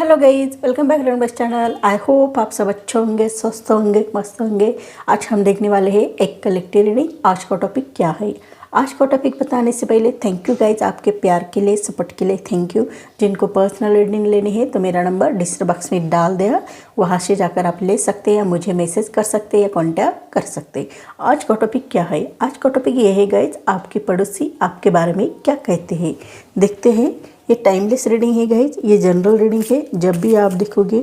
Hello guys, welcome back to बस channel. I hope आप सब अच्छे होंगे, स्वस्थ होंगे, मस्त होंगे। आज हम देखने वाले हैं एक कलेक्टिव रीडिंग। आज का टॉपिक क्या है? आज का टॉपिक बताने से पहले थैंक यू गाइज, आपके प्यार के लिए, सपोर्ट के लिए थैंक यू। जिनको पर्सनल रीडिंग लेनी है तो मेरा नंबर डिस्क्रिप्शन बॉक्स में डाल दिया, वहाँ से जाकर आप ले सकते हैं या मुझे मैसेज कर सकते हैं या कॉन्टैक्ट कर सकते हैं। आज का टॉपिक क्या है? आज का टॉपिक ये है गाइज, आपके पड़ोसी आपके बारे में क्या कहते हैं। देखते हैं। ये टाइमलेस रीडिंग है गाइज, ये जनरल रीडिंग है। जब भी आप देखोगे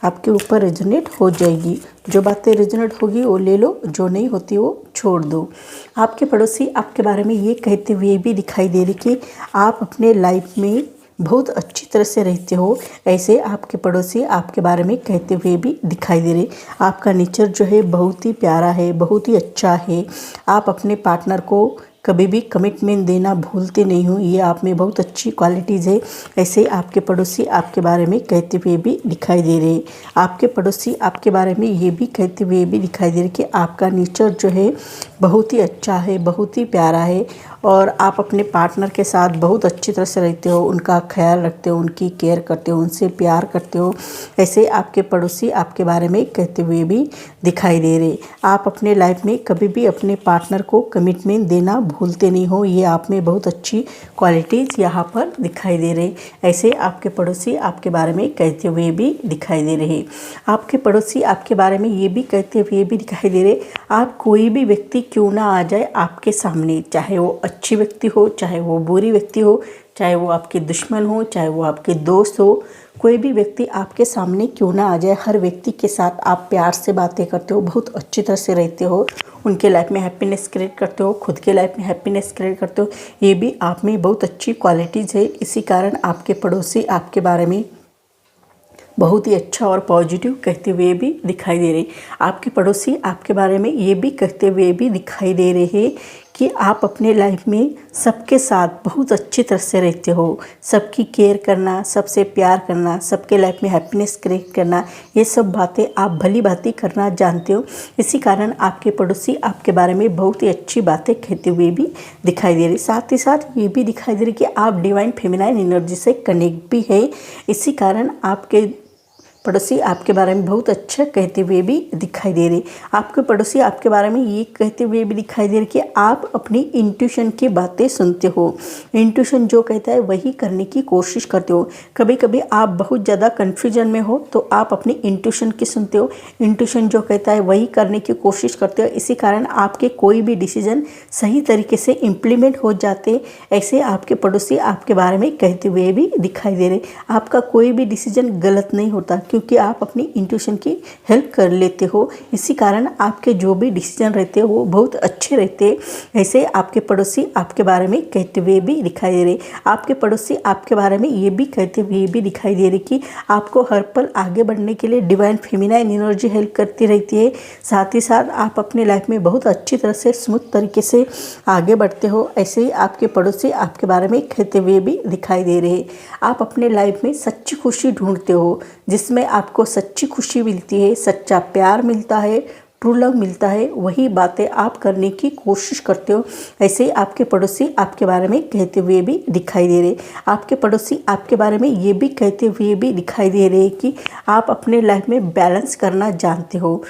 आपके ऊपर रेजोनेट हो जाएगी। जो बातें रेजोनेट होगी वो ले लो, जो नहीं होती वो छोड़ दो। आपके पड़ोसी आपके बारे में ये कहते हुए भी दिखाई दे रही कि आप अपने लाइफ में बहुत अच्छी तरह से रहते हो। ऐसे आपके पड़ोसी आपके बारे में कहते हुए भी दिखाई दे रहे। आपका नेचर जो है बहुत ही प्यारा है, बहुत ही अच्छा है। आप अपने पार्टनर को कभी भी कमिटमेंट देना भूलते नहीं हो, ये आप में बहुत अच्छी क्वालिटीज़ है। ऐसे आपके पड़ोसी आपके बारे में कहते हुए भी दिखाई दे रहे। आपके पड़ोसी आपके बारे में ये भी कहते हुए भी दिखाई दे रहे कि आपका नेचर जो है बहुत ही अच्छा है, बहुत ही प्यारा है और आप अपने पार्टनर के साथ बहुत अच्छी तरह से रहते हो, उनका ख्याल रखते हो, उनकी केयर करते हो, उनसे प्यार करते हो। ऐसे आपके पड़ोसी आपके बारे में कहते हुए भी दिखाई दे रहे। आप अपने लाइफ में कभी भी अपने पार्टनर को कमिटमेंट देना भूलते नहीं हो, ये आप में बहुत अच्छी क्वालिटीज़ यहाँ पर दिखाई दे रहे। ऐसे आपके पड़ोसी आपके बारे में कहते हुए भी दिखाई दे रहे। आपके पड़ोसी आपके बारे में ये भी कहते हुए भी दिखाई दे रहे, आप कोई भी व्यक्ति क्यों ना आ जाए आपके सामने, चाहे वो अच्छी व्यक्ति हो, चाहे वो बुरी व्यक्ति हो, चाहे वो आपके दुश्मन हो, चाहे वो आपके दोस्त हो, कोई भी व्यक्ति आपके सामने क्यों ना आ जाए, हर व्यक्ति के साथ आप प्यार से बातें करते हो, बहुत अच्छी तरह से रहते हो, उनके लाइफ में हैप्पीनेस क्रिएट करते हो, खुद के लाइफ में हैप्पीनेस क्रिएट करते हो। ये भी आप में बहुत अच्छी क्वालिटीज़ है। इसी कारण आपके पड़ोसी आपके बारे में बहुत ही अच्छा और पॉजिटिव कहते हुए भी दिखाई दे रहे। आपके पड़ोसी आपके बारे में ये भी कहते हुए भी दिखाई दे रहे हैं कि आप अपने लाइफ में सबके साथ बहुत अच्छी तरह से रहते हो। सबकी केयर करना, सबसे प्यार करना, सबके लाइफ में हैप्पीनेस क्रिएट करना, ये सब बातें आप भली भांति करना जानते हो। इसी कारण आपके पड़ोसी आपके बारे में बहुत ही अच्छी बातें कहते हुए भी दिखाई दे रही। साथ ही साथ ये भी दिखाई दे रही कि आप डिवाइन फेमिनाइन एनर्जी से कनेक्ट भी है। इसी कारण आपके पड़ोसी आपके बारे में बहुत अच्छा कहते हुए भी दिखाई दे रहे। आपके पड़ोसी आपके बारे में ये कहते हुए भी दिखाई दे रहे कि आप अपनी इंट्यूशन की बातें सुनते हो। इंट्यूशन जो कहता है वही करने की कोशिश करते हो। कभी कभी आप बहुत ज़्यादा कन्फ्यूजन में हो तो आप अपनी इंट्यूशन की सुनते हो। इंट्यूशन जो कहता है वही करने की कोशिश करते हो। इसी कारण आपके कोई भी डिसीजन सही तरीके से इम्प्लीमेंट हो जाते। ऐसे आपके पड़ोसी आपके बारे में कहते हुए भी दिखाई दे रहे। आपका कोई भी डिसीजन गलत नहीं होता क्योंकि आप अपनी इंट्यूशन की हेल्प कर लेते हो। इसी कारण आपके जो भी डिसीजन रहते हैं वो बहुत अच्छे रहते हैं। ऐसे आपके पड़ोसी आपके बारे में कहते हुए भी दिखाई दे रहे। आपके पड़ोसी आपके बारे में ये भी कहते हुए भी दिखाई दे रहे कि आपको हर पल आगे बढ़ने के लिए डिवाइन फेमिनाइन एनर्जी हेल्प करती रहती है। साथ ही साथ आप अपने लाइफ में बहुत अच्छी तरह से स्मूथ तरीके से आगे बढ़ते हो। ऐसे ही आपके पड़ोसी आपके बारे में कहते हुए भी दिखाई दे रहे। आप अपने लाइफ में सच्ची खुशी ढूंढते हो, जिसमें आपको सच्ची खुशी मिलती है, सच्चा प्यार मिलता है, ट्रू लव मिलता है, वही बातें आप करने की कोशिश करते हो। ऐसे ही आपके पड़ोसी आपके बारे में कहते हुए भी दिखाई दे रहे। आपके पड़ोसी आपके बारे में ये भी कहते हुए भी दिखाई दे रहे कि आप अपने लाइफ में बैलेंस करना जानते हो।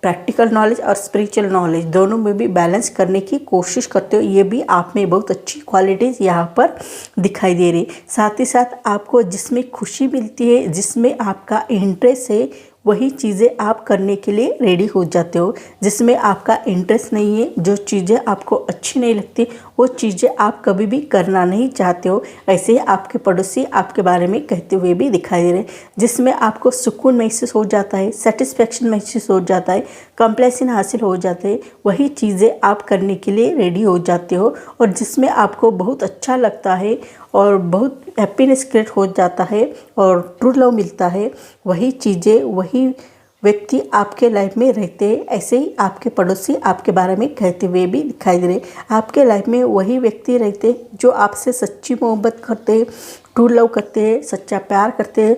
प्रैक्टिकल नॉलेज और स्पिरिचुअल नॉलेज दोनों में भी बैलेंस करने की कोशिश करते हो। ये भी आप में बहुत अच्छी क्वालिटीज़ यहाँ पर दिखाई दे रही। साथ ही साथ आपको जिसमें खुशी मिलती है, जिसमें आपका इंटरेस्ट है, वही चीज़ें आप करने के लिए रेडी हो जाते हो। जिसमें आपका इंटरेस्ट नहीं है, जो चीज़ें आपको अच्छी नहीं लगती, वो चीज़ें आप कभी भी करना नहीं चाहते हो। ऐसे आपके पड़ोसी आपके बारे में कहते हुए भी दिखाई दे रहे। जिसमें आपको सुकून महसूस हो जाता है, सेटिस्फेक्शन महसूस हो जाता है, कंप्लेसन हासिल हो जाते हैं, वही चीज़ें आप करने के लिए रेडी हो जाते हो। और जिसमें आपको बहुत अच्छा लगता है और बहुत हैप्पीनेस क्रिएट हो जाता है और ट्रू लव मिलता है, वही चीज़ें वही व्यक्ति आपके लाइफ में रहते हैं। ऐसे ही आपके पड़ोसी आपके बारे में कहते हुए भी दिखाई दे रहे। आपके लाइफ में वही व्यक्ति रहते जो आपसे सच्ची मोहब्बत करते हैं, ट्रू लव करते हैं, सच्चा प्यार करते हैं,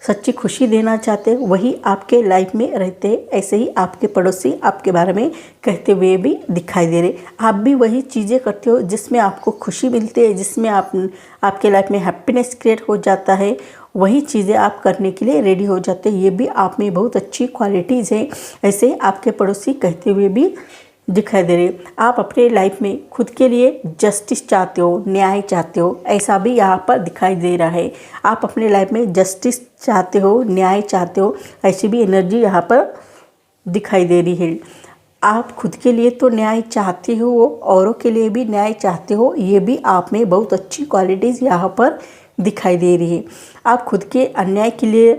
सच्ची खुशी देना चाहते हैं, वही आपके लाइफ में रहते हैं। ऐसे ही आपके पड़ोसी आपके बारे में कहते हुए भी दिखाई दे रहे। आप भी वही चीज़ें करते हो जिसमें आपको खुशी मिलती है, जिसमें आपके लाइफ में हैप्पीनेस क्रिएट हो जाता है। वही चीज़ें आप करने के लिए रेडी हो जाते हैं। ये भी आप में बहुत अच्छी क्वालिटीज़ है, ऐसे आपके पड़ोसी कहते हुए भी दिखाई दे रहे। आप अपने लाइफ में खुद के लिए जस्टिस चाहते हो, न्याय चाहते हो, ऐसा भी यहाँ पर दिखाई दे रहा है। आप अपने लाइफ में जस्टिस चाहते हो, न्याय चाहते हो, ऐसी भी एनर्जी यहाँ पर दिखाई दे रही है। आप खुद के लिए तो न्याय चाहते हो, औरों के लिए भी न्याय चाहते हो, ये भी आप में बहुत अच्छी क्वालिटीज़ यहाँ पर दिखाई दे रही है। आप खुद के अन्याय के लिए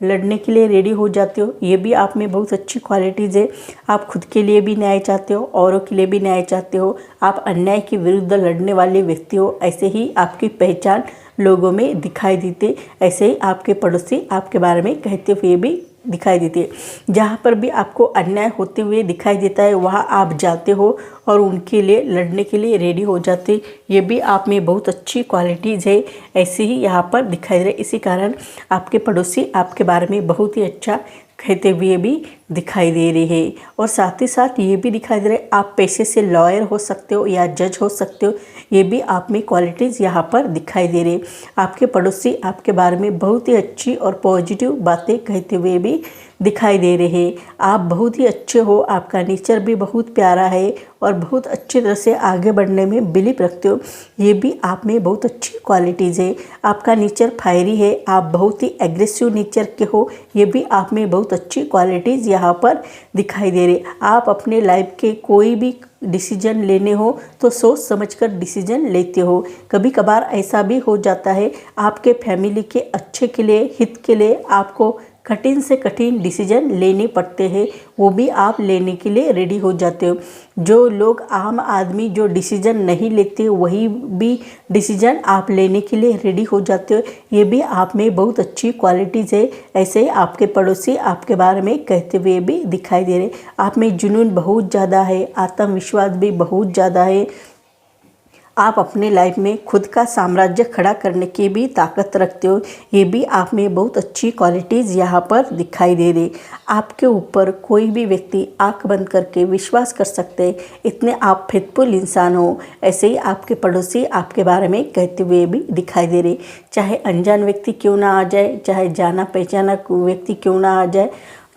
लड़ने के लिए रेडी हो जाते हो, ये भी आप में बहुत अच्छी क्वालिटीज़ है। आप खुद के लिए भी न्याय चाहते हो, औरों के लिए भी न्याय चाहते हो, आप अन्याय के विरुद्ध लड़ने वाले व्यक्ति हो, ऐसे ही आपकी पहचान लोगों में दिखाई देते, ऐसे ही आपके पड़ोसी आपके बारे में कहते हुए भी दिखाई देती है। जहाँ पर भी आपको अन्याय होते हुए दिखाई देता है वहाँ आप जाते हो और उनके लिए लड़ने के लिए रेडी हो जाते। ये भी आप में बहुत अच्छी क्वालिटीज़ है, ऐसे ही यहाँ पर दिखाई दे रहे। इसी कारण आपके पड़ोसी आपके बारे में बहुत ही अच्छा कहते हुए भी दिखाई दे रहे हैं। और साथ ही साथ ये भी दिखाई दे रहे आप पेशे से लॉयर हो सकते हो या जज हो सकते हो, ये भी आप में क्वालिटीज़ यहाँ पर दिखाई दे रहे। आपके पड़ोसी आपके बारे में बहुत ही अच्छी और पॉजिटिव बातें कहते हुए भी दिखाई दे रहे हैं। आप बहुत ही अच्छे हो, आपका नेचर भी बहुत प्यारा है और बहुत अच्छी तरह से आगे बढ़ने में बिलीव रखते हो, ये भी आप में बहुत अच्छी क्वालिटीज़ है। आपका नेचर फायरी है, आप बहुत ही एग्रेसिव नेचर के हो, ये भी आप में बहुत अच्छी क्वालिटीज़ यहाँ पर दिखाई दे रहे। आप अपने लाइफ के कोई भी डिसीजन लेने हो तो सोच समझकर डिसीजन लेते हो। कभी कभार ऐसा भी हो जाता है आपके फैमिली के अच्छे के लिए, हित के लिए आपको कठिन से कठिन डिसीजन लेने पड़ते हैं, वो भी आप लेने के लिए रेडी हो जाते हो। जो लोग आम आदमी जो डिसीजन नहीं लेते वही भी डिसीजन आप लेने के लिए रेडी हो जाते हो, ये भी आप में बहुत अच्छी क्वालिटीज़ है। ऐसे आपके पड़ोसी आपके बारे में कहते हुए भी दिखाई दे रहे। आप में जुनून बहुत ज़्यादा है, आत्मविश्वास भी बहुत ज़्यादा है। आप अपने लाइफ में खुद का साम्राज्य खड़ा करने की भी ताकत रखते हो, ये भी आप में बहुत अच्छी क्वालिटीज़ यहाँ पर दिखाई दे रही। आपके ऊपर कोई भी व्यक्ति आंख बंद करके विश्वास कर सकते हैं, इतने आप फेथफुल इंसान हो, ऐसे ही आपके पड़ोसी आपके बारे में कहते हुए भी दिखाई दे रहे। चाहे अनजान व्यक्ति क्यों ना आ जाए, चाहे जाना पहचाना व्यक्ति क्यों ना आ जाए,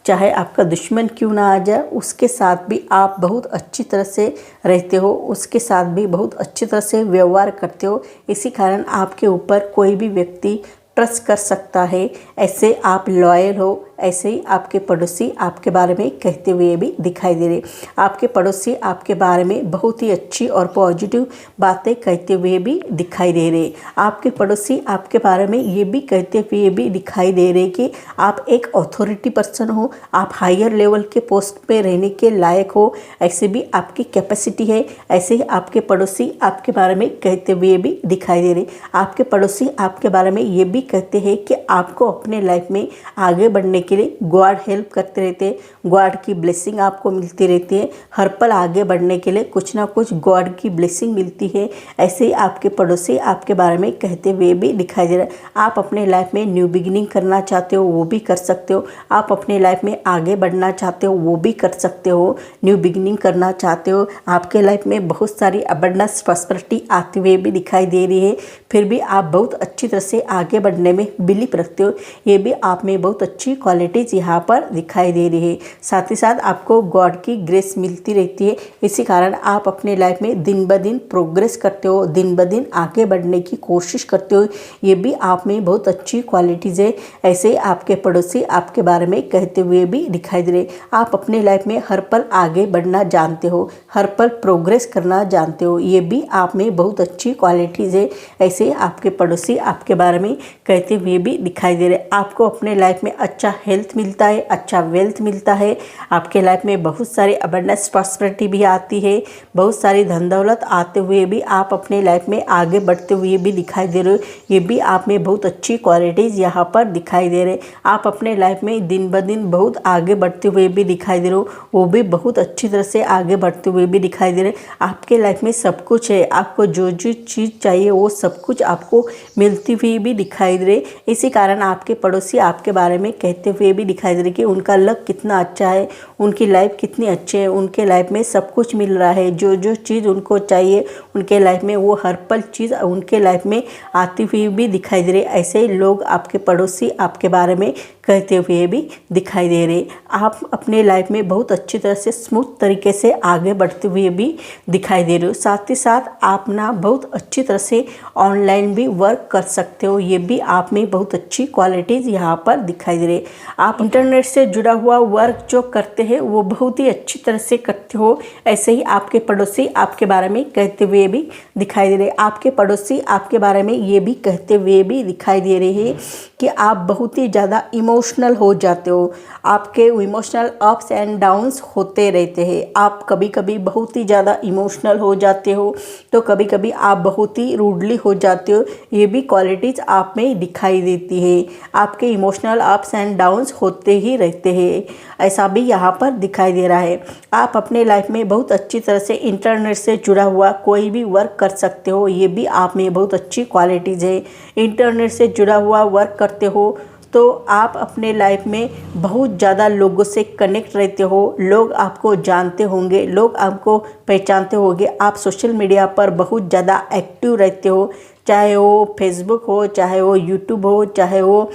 चाहे आपका दुश्मन क्यों ना आ जाए, उसके साथ भी आप बहुत अच्छी तरह से रहते हो, उसके साथ भी बहुत अच्छी तरह से व्यवहार करते हो। इसी कारण आपके ऊपर कोई भी व्यक्ति ट्रस्ट कर सकता है, ऐसे आप लॉयल हो। ऐसे ही आपके पड़ोसी आपके बारे में कहते हुए भी दिखाई दे रहे। आपके पड़ोसी आपके बारे में बहुत ही अच्छी और पॉजिटिव बातें कहते हुए भी दिखाई दे रहे। आपके पड़ोसी आपके बारे में ये भी कहते हुए भी दिखाई दे रहे कि आप एक अथॉरिटी पर्सन हो, आप हायर लेवल के पोस्ट पे रहने के लायक हो, ऐसे भी आपकी कैपेसिटी है। ऐसे ही आपके पड़ोसी आपके बारे में कहते हुए भी दिखाई दे रहे। आपके पड़ोसी आपके बारे में ये भी कहते हैं कि आपको अपने लाइफ में आगे बढ़ने के लिए गॉड हेल्प करते रहते हैं, गॉड की ब्लेसिंग आपको मिलती रहती है। हर पल आगे बढ़ने के लिए कुछ ना कुछ गॉड की ब्लेसिंग मिलती है। ऐसे ही आपके पड़ोसी आपके बारे में कहते हुए भी दिखाई दे रहा है। आप अपने लाइफ में न्यू बिगिनिंग करना चाहते हो, वो भी कर सकते हो। आप अपने लाइफ में आगे बढ़ना चाहते हो, वो भी कर सकते हो। न्यू बिगिनिंग करना चाहते हो, आपके लाइफ में बहुत सारी अबंडेंस प्रॉस्पेरिटी आते हुए भी दिखाई दे रही है, फिर भी आप बहुत अच्छी तरह से आगे बढ़ने में बिलीव रखते हो, ये भी आप में बहुत अच्छी क्वालिटीज़ यहाँ पर दिखाई दे रही है। साथ ही साथ आपको गॉड की ग्रेस मिलती रहती है, इसी कारण आप अपने लाइफ में दिन ब दिन प्रोग्रेस करते हो, दिन ब दिन आगे बढ़ने की कोशिश करते हो, ये भी आप में बहुत अच्छी क्वालिटीज़ है। ऐसे आपके पड़ोसी आपके बारे में कहते हुए भी दिखाई दे रहे। आप अपने लाइफ में हर पल आगे बढ़ना जानते हो, हर पल प्रोग्रेस करना जानते हो, ये भी आप में बहुत अच्छी क्वालिटीज़ है। ऐसे आपके पड़ोसी आपके बारे में कहते हुए भी दिखाई दे रहे। आपको अपने लाइफ में अच्छा हेल्थ मिलता है, अच्छा वेल्थ मिलता है, आपके लाइफ में बहुत सारी अबंडेंस प्रॉस्पेरिटी भी आती है, बहुत सारी धन दौलत आते हुए भी आप अपने लाइफ में आगे बढ़ते हुए भी दिखाई दे रहे हो, ये भी आप में बहुत अच्छी क्वालिटीज़ यहाँ पर दिखाई दे रहे। आप अपने लाइफ में दिन ब दिन बहुत आगे बढ़ते हुए भी दिखाई दे रहे हो, वो भी बहुत अच्छी तरह से आगे बढ़ते हुए भी दिखाई दे रहे। आपके लाइफ में सब कुछ है, आपको जो जो चीज़ चाहिए वो सब कुछ आपको मिलती हुई भी दिखाई दे रही। इसी कारण आपके पड़ोसी आपके बारे में कहते हुए भी दिखाई दे रहे कि उनका लक कितना अच्छा है, उनकी लाइफ कितनी अच्छी है, उनके लाइफ में सब कुछ मिल रहा है, जो जो चीज़ उनको चाहिए उनके लाइफ में वो हर पल चीज़ उनके लाइफ में आती हुई भी दिखाई दे रही। ऐसे ही लोग आपके पड़ोसी आपके बारे में कहते हुए भी दिखाई दे रहे। आप अपने लाइफ में बहुत अच्छी तरह से स्मूथ तरीके से आगे बढ़ते हुए भी दिखाई दे रहे हो। साथ ही साथ आप ना बहुत अच्छी तरह से ऑनलाइन भी वर्क कर सकते हो, ये भी आप में बहुत अच्छी क्वालिटीज़ यहाँ पर दिखाई दे रही। आप इंटरनेट से जुड़ा हुआ वर्क जो करते हैं वो बहुत ही अच्छी तरह से करते हो। ऐसे ही आपके पड़ोसी आपके बारे में कहते हुए भी दिखाई दे रहे। आपके पड़ोसी आपके बारे में ये भी कहते हुए भी दिखाई दे रहे हैं कि आप बहुत ही ज़्यादा इमोशनल हो जाते हो। आपके इमोशनल अप्स एंड डाउन्स होते रहते हैं। आप कभी कभी बहुत ही ज़्यादा इमोशनल हो जाते हो, तो कभी कभी आप बहुत ही रूडली हो जाते हो। ये भी क्वालिटीज़ आप में दिखाई देती है। आपके इमोशनल अप्स एंड डाउन्स होते ही रहते हैं, ऐसा भी यहाँ पर दिखाई दे रहा है। आप अपने लाइफ में बहुत अच्छी तरह से इंटरनेट से जुड़ा हुआ कोई भी वर्क कर सकते हो, ये भी आप में बहुत अच्छी क्वालिटीज़ है। इंटरनेट से जुड़ा हुआ वर्क करते हो तो आप अपने लाइफ में बहुत ज़्यादा लोगों से कनेक्ट रहते हो, लोग आपको जानते होंगे, लोग आपको पहचानते होंगे। आप सोशल मीडिया पर बहुत ज़्यादा एक्टिव रहते हो, चाहे वो फेसबुक हो, चाहे वो यूट्यूब हो, चाहे वो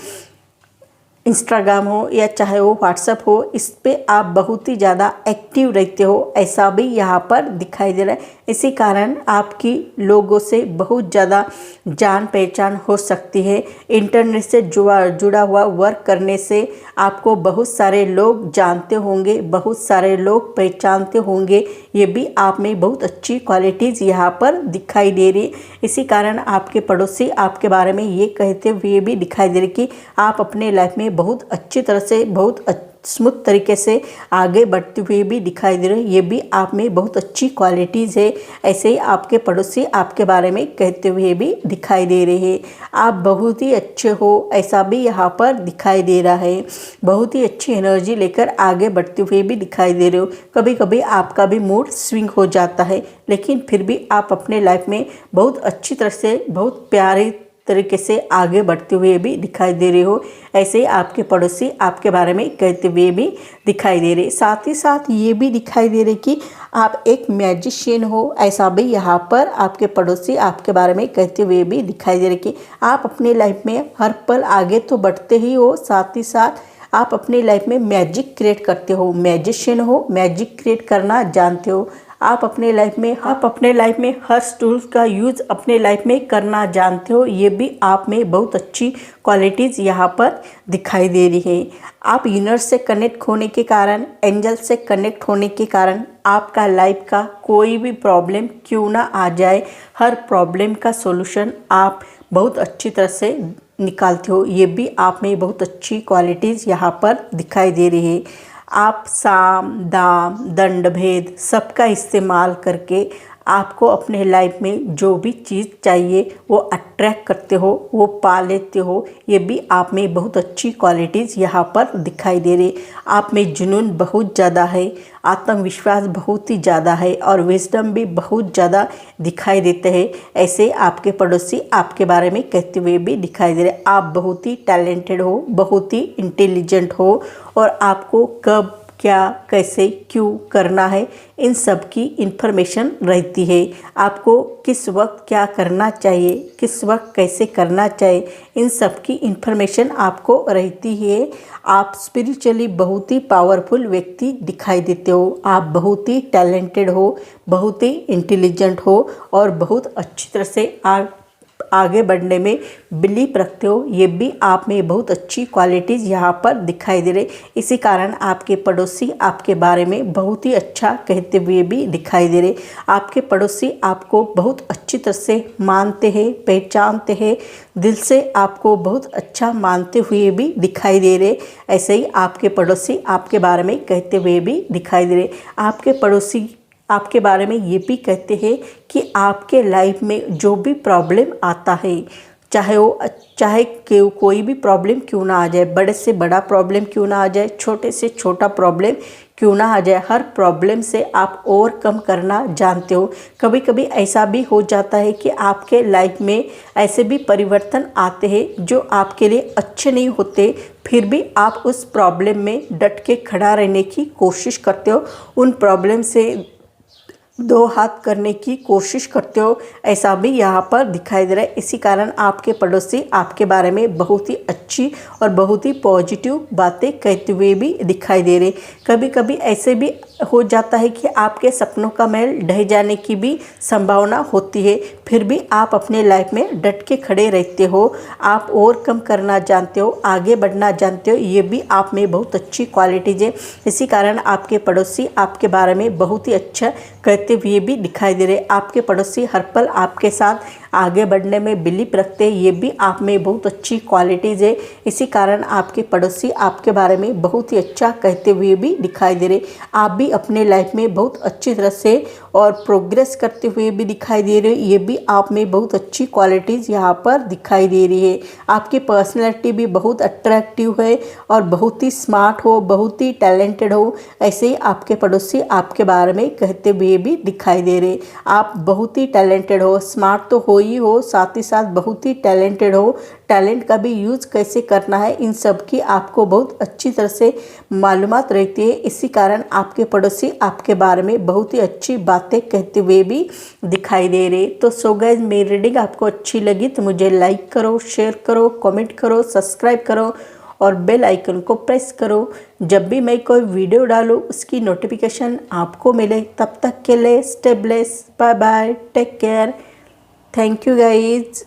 इंस्टाग्राम हो या चाहे वो व्हाट्सएप हो, इस पे आप बहुत ही ज़्यादा एक्टिव रहते हो, ऐसा भी यहाँ पर दिखाई दे रहा है। इसी कारण आपकी लोगों से बहुत ज़्यादा जान पहचान हो सकती है। इंटरनेट से जुड़ा हुआ वर्क करने से आपको बहुत सारे लोग जानते होंगे, बहुत सारे लोग पहचानते होंगे, ये भी आप में बहुत अच्छी क्वालिटीज़ यहाँ पर दिखाई दे रही। इसी कारण आपके पड़ोसी आपके बारे में ये कहते हुए भी दिखाई दे रही कि आप अपने लाइफ में बहुत अच्छी तरह से बहुत स्मूथ तरीके से आगे बढ़ते हुए भी दिखाई दे रहे हैं, ये भी आप में बहुत अच्छी क्वालिटीज़ है। ऐसे ही आपके पड़ोसी आपके बारे में कहते हुए भी दिखाई दे रहे हैं। आप बहुत ही अच्छे हो, ऐसा भी यहाँ पर दिखाई दे रहा है। बहुत ही अच्छी एनर्जी लेकर आगे बढ़ते हुए भी दिखाई दे रहे हो। कभी कभी आपका भी मूड स्विंग हो जाता है, लेकिन फिर भी आप अपने लाइफ में बहुत अच्छी तरह से बहुत प्यारे तरीके से आगे बढ़ते हुए भी दिखाई दे रहे हो। ऐसे ही आपके पड़ोसी आपके बारे में कहते हुए भी दिखाई दे रहे। साथ ही साथ ये भी दिखाई दे रहे कि आप एक मैजिशियन हो, ऐसा भी यहाँ पर आपके पड़ोसी आपके बारे में कहते हुए भी दिखाई दे रहे कि आप अपनी लाइफ में हर पल आगे तो बढ़ते ही हो, साथ ही साथ आप अपनी लाइफ में मैजिक क्रिएट करते हो, मैजिशियन हो, मैजिक क्रिएट करना जानते हो। आप अपने लाइफ में हर टूल्स का यूज़ अपने लाइफ में करना जानते हो, ये भी आप में बहुत अच्छी क्वालिटीज़ यहाँ पर दिखाई दे रही है। आप यूनिवर्स से कनेक्ट होने के कारण, एंजल से कनेक्ट होने के कारण आपका लाइफ का कोई भी प्रॉब्लम क्यों ना आ जाए, हर प्रॉब्लम का सॉल्यूशन आप बहुत अच्छी तरह से निकालते हो, ये भी आप में बहुत अच्छी क्वालिटीज़ यहाँ पर दिखाई दे रही है। आप साम दाम दंड भेद सबका इस्तेमाल करके आपको अपने लाइफ में जो भी चीज़ चाहिए वो अट्रैक्ट करते हो, वो पा लेते हो, ये भी आप में बहुत अच्छी क्वालिटीज़ यहाँ पर दिखाई दे रही। आप में जुनून बहुत ज़्यादा है, आत्मविश्वास बहुत ही ज़्यादा है और विजडम भी बहुत ज़्यादा दिखाई देते हैं। ऐसे आपके पड़ोसी आपके बारे में कहते हुए भी दिखाई दे रहे। आप बहुत ही टैलेंटेड हो, बहुत ही इंटेलिजेंट हो और आपको कब क्या कैसे क्यों करना है इन सब की इन्फॉर्मेशन रहती है। आपको किस वक्त क्या करना चाहिए, किस वक्त कैसे करना चाहिए, इन सब की इन्फॉर्मेशन आपको रहती है। आप स्पिरिचुअली बहुत ही पावरफुल व्यक्ति दिखाई देते हो। आप बहुत ही टैलेंटेड हो, बहुत ही इंटेलिजेंट हो और बहुत अच्छी तरह से आगे बढ़ने में बिलीव रखते हो, ये भी आप में बहुत अच्छी क्वालिटीज़ यहाँ पर दिखाई दे रही। इसी कारण आपके पड़ोसी आपके बारे में बहुत ही अच्छा कहते हुए भी दिखाई दे रहे। आपके पड़ोसी आपको बहुत अच्छी तरह से मानते हैं, पहचानते हैं, दिल से आपको बहुत अच्छा मानते हुए भी दिखाई दे रहे। ऐसे ही आपके पड़ोसी आपके बारे में कहते हुए भी दिखाई दे रहे। आपके पड़ोसी आपके बारे में ये भी कहते हैं कि आपके लाइफ में जो भी प्रॉब्लम आता है, चाहे कोई भी प्रॉब्लम क्यों ना आ जाए, बड़े से बड़ा प्रॉब्लम क्यों ना आ जाए, छोटे से छोटा प्रॉब्लम क्यों ना आ जाए, हर प्रॉब्लम से आप ओवरकम करना जानते हो। कभी कभी ऐसा भी हो जाता है कि आपके लाइफ में ऐसे भी परिवर्तन आते हैं जो आपके लिए अच्छे नहीं होते, फिर भी आप उस प्रॉब्लम में डट के खड़ा रहने की कोशिश करते हो, उन प्रॉब्लम से दो हाथ करने की कोशिश करते हो, ऐसा भी यहाँ पर दिखाई दे रहा है। इसी कारण आपके पड़ोसी आपके बारे में बहुत ही अच्छी और बहुत ही पॉजिटिव बातें कहते हुए भी दिखाई दे रहे। कभी कभी ऐसे भी हो जाता है कि आपके सपनों का महल ढह जाने की भी संभावना होती है, फिर भी आप अपने लाइफ में डट के खड़े रहते हो, आप ओवरकम करना जानते हो, आगे बढ़ना जानते हो, ये भी आप में बहुत अच्छी क्वालिटीज़ है। इसी कारण आपके पड़ोसी आपके बारे में बहुत ही अच्छा कहते हुए भी दिखाई दे रहे। आपके पड़ोसी हर पल आपके साथ आगे बढ़ने में बिलीव रखते हैं, ये भी आप में बहुत अच्छी क्वालिटीज़ है। इसी कारण आपके पड़ोसी आपके बारे में बहुत ही अच्छा कहते हुए भी दिखाई दे रहे। आप भी अपने लाइफ में बहुत अच्छी तरह से और प्रोग्रेस करते हुए भी दिखाई दे रहे, ये भी आप में बहुत अच्छी क्वालिटीज़ यहाँ पर दिखाई दे रही है। आपकी पर्सनैलिटी भी बहुत अट्रैक्टिव है और बहुत ही स्मार्ट हो, बहुत ही टैलेंटेड हो, ऐसे ही आपके पड़ोसी आपके बारे में कहते हुए भी दिखाई दे रहे। आप बहुत ही टैलेंटेड हो, स्मार्ट तो हो ही हो, साथ ही साथ बहुत ही टैलेंटेड हो। टैलेंट का भी यूज़ कैसे करना है, इन सब की आपको बहुत अच्छी तरह से मालूमात रहती है। इसी कारण आपके पड़ोसी आपके बारे में बहुत ही अच्छी बातें कहते हुए भी दिखाई दे रहे। तो सो गाइस, मेरी रीडिंग आपको अच्छी लगी तो मुझे लाइक करो, शेयर करो, कमेंट करो, सब्सक्राइब करो और बेल आइकन को प्रेस करो। जब भी मैं कोई वीडियो डालूँ उसकी नोटिफिकेशन आपको मिले। तब तक के लिए stay blessed, bye bye, take care, thank you guys.